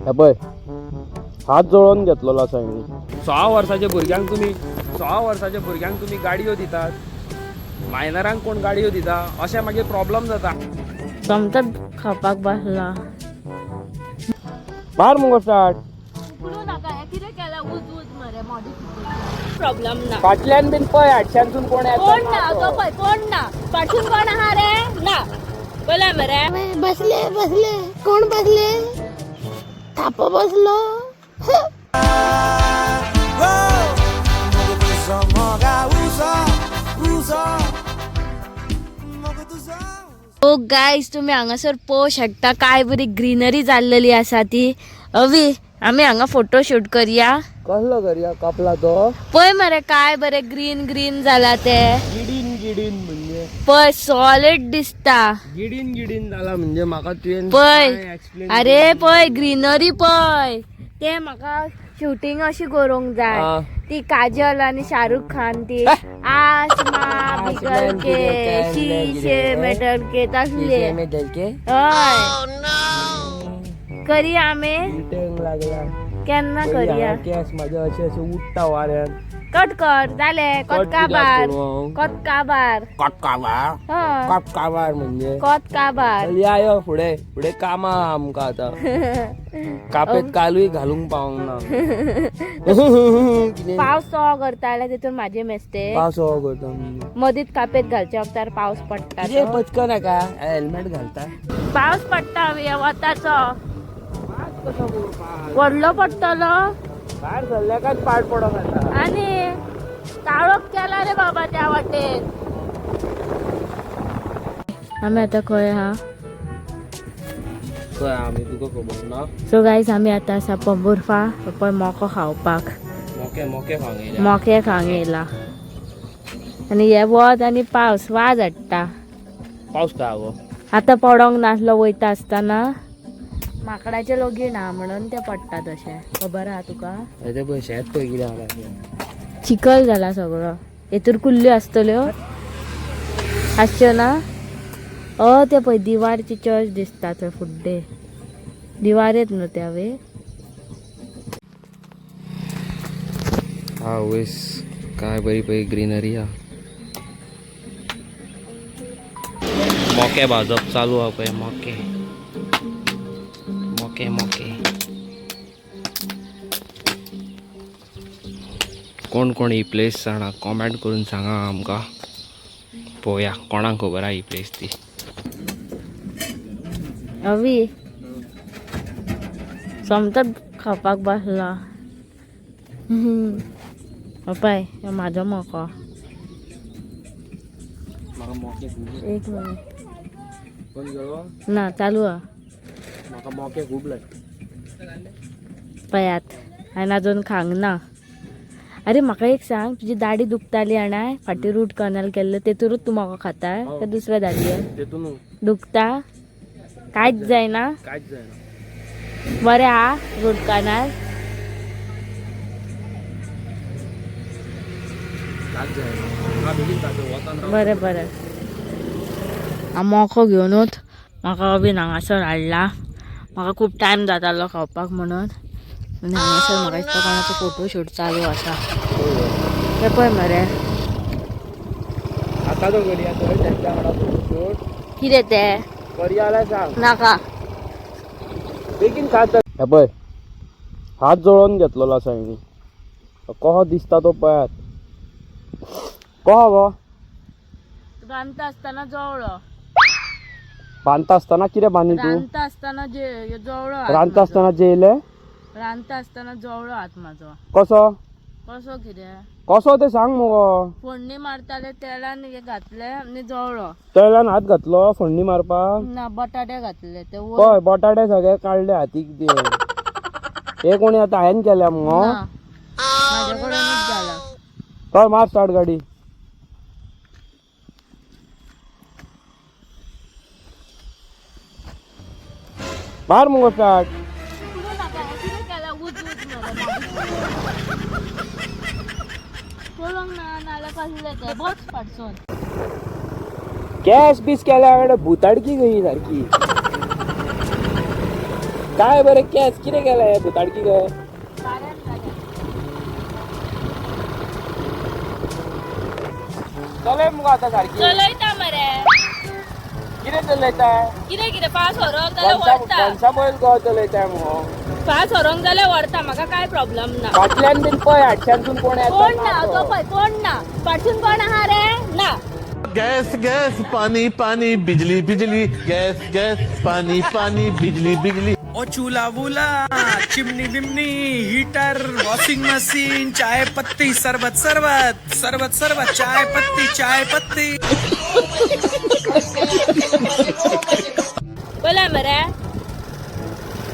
हे पळय हात जोडून घेतलेलो आसा मी 6 वर्साच्या भुरग्यांक तुम्ही गाडयो दितात, मायनरांक कोण गाडयो दिता, अशें मागीर प्रॉब्लेम जाता. समतत खावपाक बसला. मार मुगो स्टार्ट. प्रॉब्लेम ना. फाटल्यान बीन पळय हाडच्यानसून कोण येता. कोण ना तो पळय, कोण ना पाठून कोण आहा रे ना. बोला मरे बसले बसले कोण बसले थाप बसलो. ओ गाईज तुम्ही हांगासर पळोवंक शकता काय बरी ग्रीनरी जाल्लेली आसा ती. अवी आमी हांगा फोटो शूट करया. कसलो करया कापला तो पळय मरे काय बरे ग्रीन ग्रीन जाला ते. गिडीन म्हणजे पळय सॉलिड दिसता. गिडीन झाला म्हणजे म्हाका तुवें पळय अरे पळय ग्रीनरी पळय. ते म्हाका शूटिंग अशी करूंक जाय. ती काजल आणि शाहरुख खान ती आसमा बिगल के शीशे मेटल के तसले हय करी आमी लागला केन्ना करया. केस माझे असे उठता वाऱ्यान. कट कर जाले कटकाबार कटकाबार कापकाबार म्हणजे कटकाबार. या यो फुडे फुडे कामा आमकां आता कापेत कालूय घालूंक पावंक ना. पावस सो करताले तितून माझे मेस्ते पावस हो करता मदीत कापेत घालचे वक्तार पावस पडटा. कितें पचका नाका हेल्मेट घालता. पावस पडटा वताचो व्हडलो पडटलो भायर सरल्याकाच पाड पडोंक येता. आणि काळोख केला रे बाबा त्या वाटेन. आम्ही आता खंय आहा खंय आमी तुका खबर ना. सो गायज आमी आतां आसा पंबुर्फा पळय मोको खावपाक. मोके फांगयल्या मोके खावंक येयला आनी हे वत आनी पावस वाज हाडटा. पावस काय गो आतां पडोंक नासलो वयता आसतना माकडाचे लोगीण आहा म्हणून ते पडटा तशें. खबर आहा तुका. ते पळय शेत पळय कितें जाला. चिखल जाला सगळो. हेतूर कुल्ल्यो आसतल्यो आसच्यो ना. ते पळय दिवारची चर्च दिसता थंय फुड्डे. दिवारेत न्हू त्या वे. हा वयस काय बरी बरी ग्रीनरी हा. मोके भाजप चालू हा पळय. मोके कोण कोण ही प्लेस जाणा कॉमेंट करून सांगा आमकां. पळोवया कोणाक खबर आहा ही प्लेस ती. अवी समतत खावपाक बसला. पळय म्हाजो मोको. म्हाका मोके खूब एक मिनिट पण गेलो ना चालू हा. म्हाका मोके खूब लाग. पयात हांवें अजून खांक ना. अरे म्हाका एक सांग तुजी दाढी दुखताली आणाय फाटी रूट कॅनल केल्लो तेतूरूच तूं म्हाका खाताय काय दुसऱ्या दाडयेन तेतून दुखता कांयच जायना. कांयच जायना. बरें आहा रूट कॅनल. कांयच जायना. म्हाका बेगीन जाता वतान राव. बरें बरें हांव मोको घेवनूच म्हाका बीन हांगासर हाडला. म्हाका खूब टायम जातालो खावपाक म्हणून आनी हांगासर म्हाका दिसता कोणाचो फोटो शूट चालू आसा. ते पळय मरे आता तो करया थंय तेंच्या वांगडा फोटोशूट कितें ते करया जाल्यार सांग. नाका. बेगीन खाता. हे पळय हात जोडून घेतलेलो आसा मी. कसो दिसता तो पळयात. कसो गो रांदता आसतना जवळो. बांदता आसतना कितें बांदी तूं. रांदता आसतना जे जवळो. रांदता आसतना जेयले. रांदता आसतना जवळो हात म्हाजो. कसो कसो कितें कसो ते सांग मुगो. फोडणी मारताले तेलान हे घातले आनी जवळो. तेलान हात घातलो फोडणी मारपाक. ना बटाटे घातले ते पळय बटाटे सगळे काडले हातीक ते. हे कोणी आता हायेन केल्या मुगो. माझ्या कडेनूच जाला. चल मार स्टार्ट गाडी. मार मुगो स्टार्ट. केस बीस केल्या भुताडकी गई सारखी. काय बरे कॅस कितें केलें भुताडकी काय चलय मुगो आतां सारकी चलयता मरे कितें चलयता कितें पास व्हरोंक जाल्यार व्हरता कणसा पळय गो चलयता मुगो पास व्हरोंक जाल्यार व्हरता म्हाका काय प्रॉब्लेम ना फाटल्यान बीन पळय हाडच्यानसून कोण कोण ना येता तो पळय कोण ना फाटसून कोण आहा रे ना गैस गैस पानी पानी बिजली बिजली गैस गैस पानी पानी बिजली बिजली ओ चूल्हा वूला चिमनी बिमनी हीटर वॉशिंग मशीन चाय पत्ती सरबत सरबत सरबत सरबत चाय पत्ती बोला मरे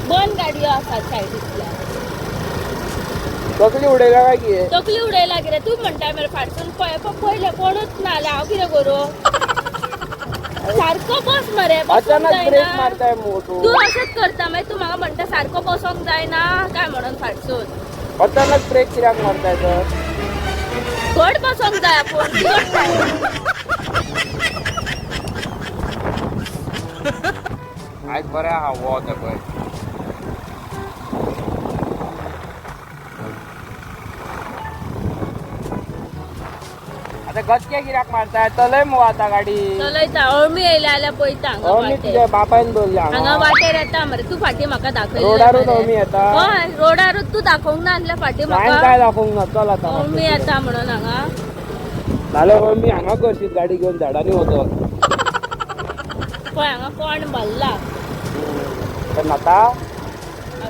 दोन गाडयो आसात सायडींतल्या तकली उडयला काय कितें तकली उडयला कितें तूं म्हणटा मरे फाटसून पयले कोणूच ना जाल्यार हांव कितें करूं सारको बस मरे बसूंक अचानक ब्रेक जायना मारताय मुगो तू तू अशेंच करता मागीर तू म्हाका म्हणटा सारको बसोंक जायना काय म्हणून फाटसून अचानक ब्रेक कित्याक मारताय तर घट बसोंक जाय आपूण तिगट आयज बरें आहा वोत पळय आतां गचके कित्याक मारताय चलय मुगो आतां गाडी चलयता अळमी येयल्या जाल्यार पळयता हांगा अळमी वाटेर तुज्या बापायन दवरली हांगा हांगा वाटेर येता मरे तू फाटी म्हाका रोडारूच दाखयली अळमी येता हय रोडारूच तू दाखोवंक ना आसल्या फाटी हांवें म्हाका काय दाखोवंक ना चल आतां अळमी येता म्हणून हांगा नाल्यार अळमी हांगा करशीत गाडी घेवन झाडांनी वचत पळय हांगा कोण भरला पण आतां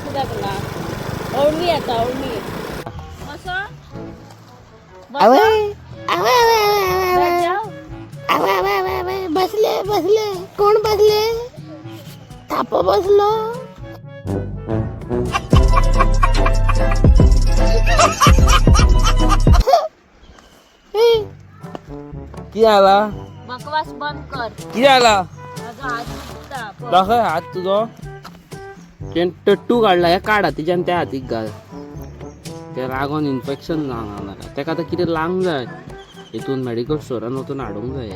कित्याक ना अळमी येता अळमी असो आवय आवय आवय आवय जाऊ आवय आवय आवय आवय बसले बसले कोण बसले थाप बसलो कितें जाला बकवास बंद कर कितें जाला माझा हात दुखता पळय. दाखय हात तुजो तें टट्टू काडला हे काड हातीच्यान त्या हातीक घाल ते लागोन इन्फेक्शन जावंक नाका तेका आतां कितें लावंक जाय हितून मेडिकल स्टोरान वचून हाडूंक जाय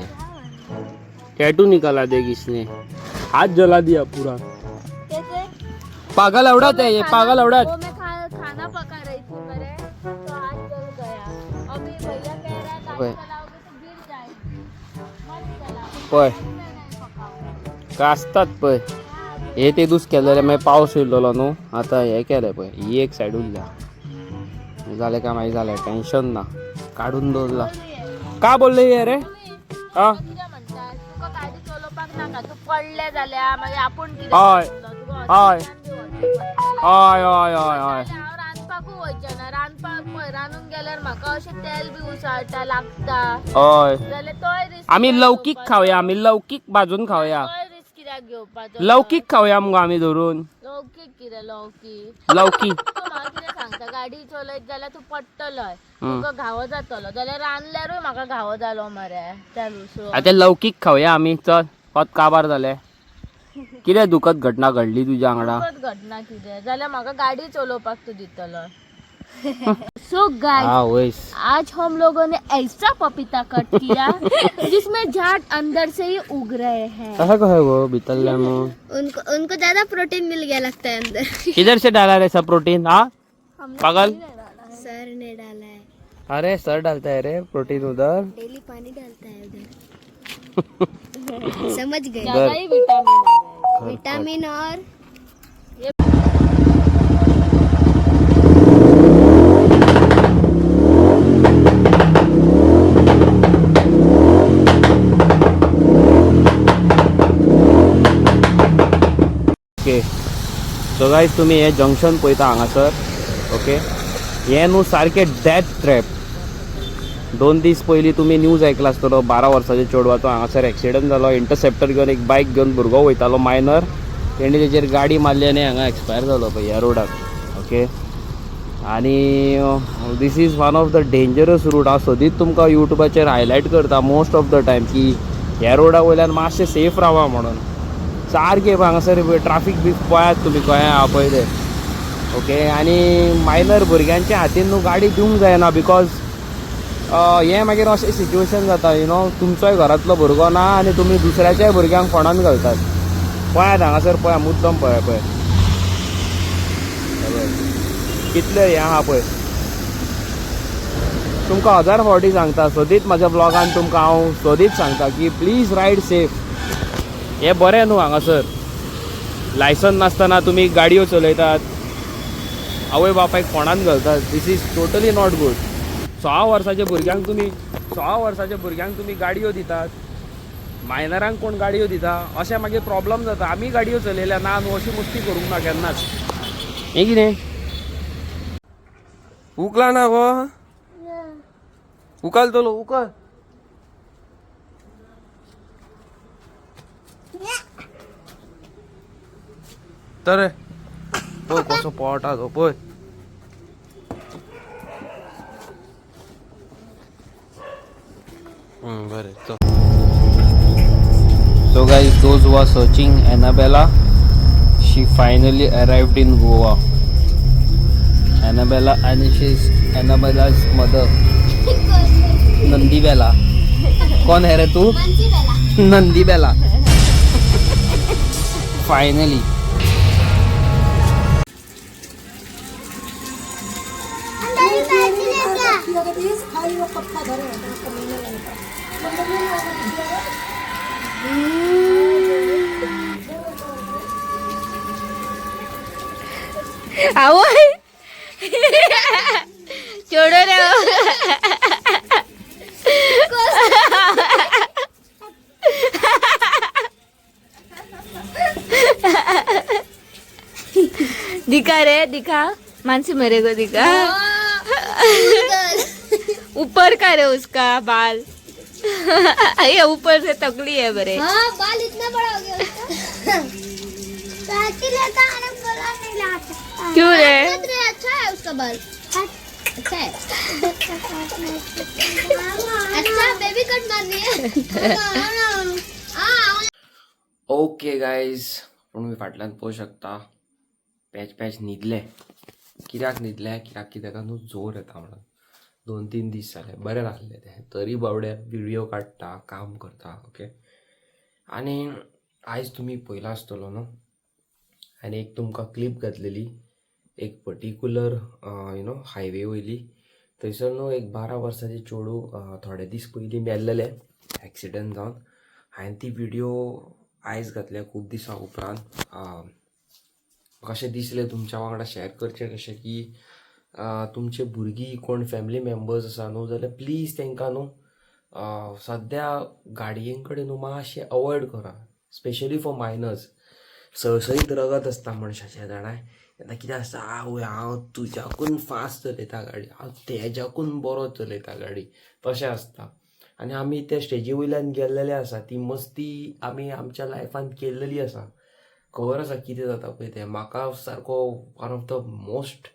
टॅटू निकाला दे किसने हाथ जला दिया पूरा कैसे? पागल औरत है ये पागल औरत वो मैं खाना पका रही थी मेरे तो हाथ जल गया अभी भैया कह रहा है ओए। गाड़ी चलाओगे तो गिर जाएगी मत चलाओ पळय मैं नहीं पकाऊंगा। कास्तात पळय हे ते दूस केलेले मागीर पावस येयल्लो न्हू आतां हे केलें पळय ही एक सायड उरल्या जालें काय मागीर जालें टेन्शन ना काडून दवरला का बोलले हे रे हा कितें म्हणटात तुका गाडी चलोवपाक नाका तू पडले जाल्यार मागीर आपूण कितें हय. करतलो? तुका हय. हॉस्पिटलान बी हय हय व्हरचें पडटलें. हय हय हांव रांदपाकूय वयचें ना रांदपाक पळय रांदून गेल्यार म्हाका अशें तेल बी उसळटा लागता हय जाल्यार तोय रिस्क आमी लौकीक खावया आमी लौकीक भाजून खावया तोय रिस्क कित्याक घेवपाचो लौकीक खावया मुगो आमी धरून लौकीक कितें लौकीक लौकीक तूं म्हाका कितें सांगता गाडी चलयत जाल्यार तू पडटलोय तुका घावो जातलो जाल्यार रांदल्यारूय म्हाका घावो जालो मरे त्या लुसो आतां लौकीक खावया आमी चल कोत काबार जालें कितें दुखद घटना घडली तुज्या वांगडा घटना कितें जाल्यार म्हाका गाडी चलोवपाक तू दितलो सो गाइस हाँ वैस आज हम लोगों ने ऐसा पपीता कट किया जिसमें झाड़ अंदर से ही उग रहे हैं कहा है वो बितल में उनको ज्यादा प्रोटीन मिल गया लगता है अंदर किधर से डाला रे सब प्रोटीन हाँ पागल सर ने डाला है अरे सर डालता है रे प्रोटीन उधर डेली पानी डालता है उधर समझ गए ज्यादा ही विटामिन आ गए विटामिन और ओके सो गाइस तुम्ही हे जंक्शन पळयता हांगासर ओके हे न्हू सारकें डेथ ट्रॅप 2 दीस पयलीं तुमी न्यूज आयकला आसतलो 12 वर्साचो चेडवाचो हांगासर एक्सिडंट जालो इंटरसेप्टर घेवन एक बायक घेवन भुरगो वयतालो मायनर तेणी तेजेर गाडी मारली आनी हांगा एक्सपायर जालो पळय ह्या रोडाक ओके आनी this is one of the dangerous route हांव सदींच तुमकां युट्यूबाचेर हायलायट करता मोस्ट ऑफ द टायम की ह्या रोडा वयल्यान मातशें सेफ रावा म्हणून सारकें हांगासर ट्राफीक बी पळयात तुमी कळ्ळें आहा पळय तें ओके आनी मायनर भुरग्यांच्या हातीन न्हू गाडी दिवंक जायना बिकॉज हें मागीर अशें सिच्युएशन जाता यू नो तुमचोय घरांतलो भुरगो ना आनी तुमी दुसऱ्याच्याय भुरग्यांक फोंडान घालतात पळयात हांगासर पळया मुद्दम पळय कितले हें आहा पळय तुमकां 1000 फावटी सांगता सदींच म्हाज्या ब्लॉगान तुमकां हांव सदींच सांगता की प्लीज रायड सेफ. हें बरें न्हू हांगासर लायसन नासतना तुमी गाडयो चलयतात आवय बापायक फोंडान घालतात. This is totally not good. 6 वर्साच्या भुरग्यांक तुमी गाडयो दितात मायनरांक कोण गाडयो दिता अशें मागीर प्रॉब्लम जाता. आमी गाडयो चलयल्या ना न्हू अशी मस्ती करूंक ना केन्नाच. हें कितें उकला ना गो उकाल तोलो उकल तर पळय कसो पोवता तो पळय. बरें चल. So guys, those who are searching Annabella, she finally arrived in Goa. Annabella and she's Annabella's mother. नंदीबेला. कौन है रे तू? नंदीबेला. Finally. आवय छोड़ो रे दिखा रे दिखा मानसी मेरे को दिखा ऊपर का रे उसका बाल ये ऊपर से तकली है बरे. हाँ बाल इतना बड़ा हो गया उसका. साथी लेता है बोला नहीं ला सकता. क्यों रे? अच्छा है उसका बाल. अच्छा है. अच्छा बेबी कट मारनी है. ओके गायज तुम्ही फाटल्यान पळोवंक शकता पॅच न्हिदले. कित्याक न्हिदले कित्याक की ताका न्हू जोर येता म्हणून 2-3 दीस जाले बरें लागले ते तरी बावडे व्हिडिओ काडटा काम करता. ओके आनी आयज तुमी पयला आसतलो न्हू आनी एक तुमकां क्लिप घातलेली एक पर्टिक्युलर हायवे वयली. थंयसर न्हू एक 12 वर्साचें चेडूं थोडे दीस पयलीं मेल्लेलें एक्सिडंट जावन. हांवें ती व्हिडिओ आयज घातल्या खूब दिसां उपरांत. कशें दिसलें तुमच्या वांगडा शेअर करचें कशें की तुमचे भुरगीं कोण फॅमिली मेंबर्स आसा न्हू जाल्यार प्लीज तांकां न्हू सद्या गाडयें कडेन न्हू मातशें अवॉयड करा स्पेशली फॉर मायनर्स. सळसळीत रगत आसता मनशाचें जाणाय तेन्ना कितें आसता आवय हांव तुज्याकून फास्ट चलयता गाडी हांव तेज्याकून बरो चलयता गाडी तशें आसता. आनी आमी त्या स्टेजी वयल्यान गेल्लेले आसा ती मस्ती आमी आमच्या लायफान केल्लेली आसा. खबर आसा कितें जाता पळय तें. म्हाका सारको one of the most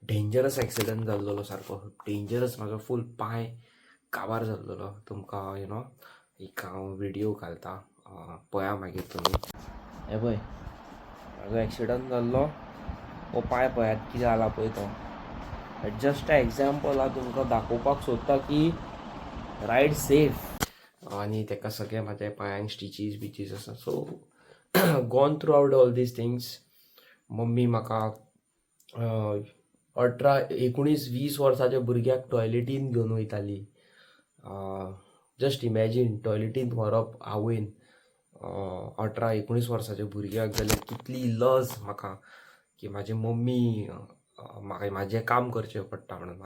dangerous accident जाल्लो सारको डेंजरस. म्हाजो फूल पांय काबार जाल्लो. तुमकां एक हांव व्हिडिओ घालता पळया मागीर तुमी. हे पळय म्हाजो एक्सिडंट जाल्लो हो पांय पळयात कितें जाला पळय तो. जस्ट एग्जाम्पल हांव तुमकां दाखोवपाक सोदता की रायड सेफ. आनी तेका सगळे म्हाज्या पांयांक स्टिचीस आसा. So gone through out all these things. Mummy म्हाका 18-19-20 वर्साच्या भुरग्याक टॉयलेटीन घेवन वयताली. जस्ट इमॅजीन टॉयलेटीन व्हरप आवयन 18-19 वर्साच्या भुरग्याक जाल्यार कितली लज म्हाका की म्हाजी मम्मी म्हाजें काम करचें पडटा म्हणून.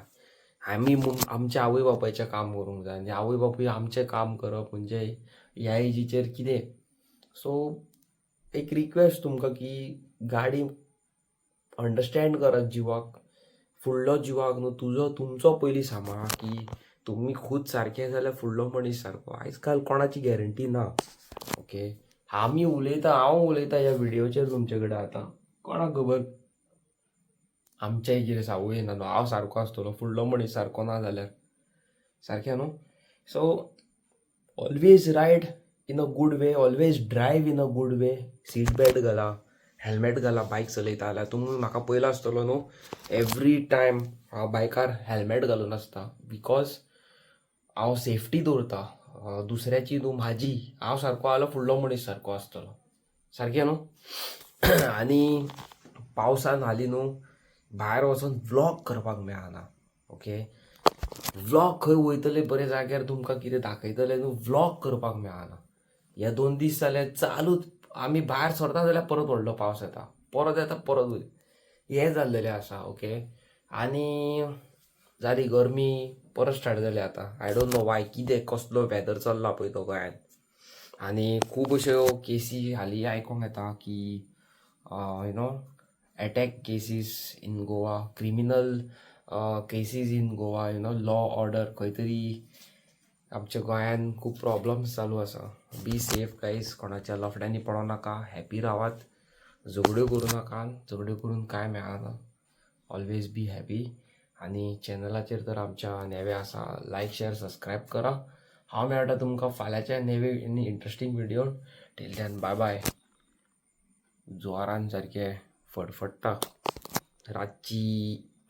आमी आमचे आवय बापायचें काम करूंक जाय आनी आवय बापूय आमचें काम करप म्हणजे ह्या एजीचेर कितें. सो एक रिक्वेस्ट तुमकां की गाडी अंडरस्टँड करात जिवाक फुडलो जिवाक न्हू तुमचो पयलीं सांबाळा की तुमी खूद सारके जाल्यार फुडलो मनीस सारको. आयज काल कोणाची गॅरंटी ना. ओके हांव उलयतां ह्या व्हिडिओचेर तुमचे कडेन आतां कोणाक खबर आमच्या कितें सावू येना न्हू. हांव सारको आसतलो फुडलो मनीस सारको ना जाल्यार सारकें न्हू. So always ride in a good way. Always drive in a good way. Seat belt घाला हेल्मेट घाला बायक चलयता जाल्यार. तुमी म्हाका पयलो आसतलो न्हू एवरी टायम हांव बायकार हेल्मेट घालून आसता बिकॉज हांव सेफ्टी दवरता दुसऱ्याची न्हू म्हाजी. हांव सारको जाल्यार फुडलो मनीस सारको आसतलो सारकें न्हू. आनी पावसान हालीं न्हू भायर वचून व्लॉग करपाक मेळना. ओके, व्लॉग खंय वयतले बरे जाग्यार तुमकां कितें दाखयतले न्हू, व्लॉग करपाक मेळना. हे 2 दीस जाले चालूच. आमी भायर सरता जाल्यार परत व्हडलो पावस येता, परत येता परत वयर, हें जाल्लेलें आसा. ओके, आनी जाली गरमी परत स्टार्ट जाली आतां. आय डोंट नो वाय, कितें कसलो वेदर चल्ला पळय तो गोंयांत. आनी खूब अश्यो केसी हालीं आयकोंक येता की you know attack cases in Goa, criminal cases in Goa, you know law order खंय तरी आमच्या गोंयांत खूब प्रॉब्लम्स चालू आसा. बी सेफ गायज, कोणाच्या लफड्यांनी पडो नाका, हॅपी रावात, झगड्यो करूं नाका. झगड्यो करून कांय मेळना. Always be happy. आनी चॅनलाचेर तर आमच्या नेवे आसा, लायक शेअर सबस्क्रायब करा. हांव मेळटा तुमकां फाल्यांच्या नेवे आनी इंट्रस्टींग व्हिडिओन. Till then bye bye. जुवारान सारकें फडफडटा, रातची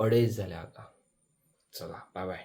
2:30 जाल्या आतां. चला बाय बाय.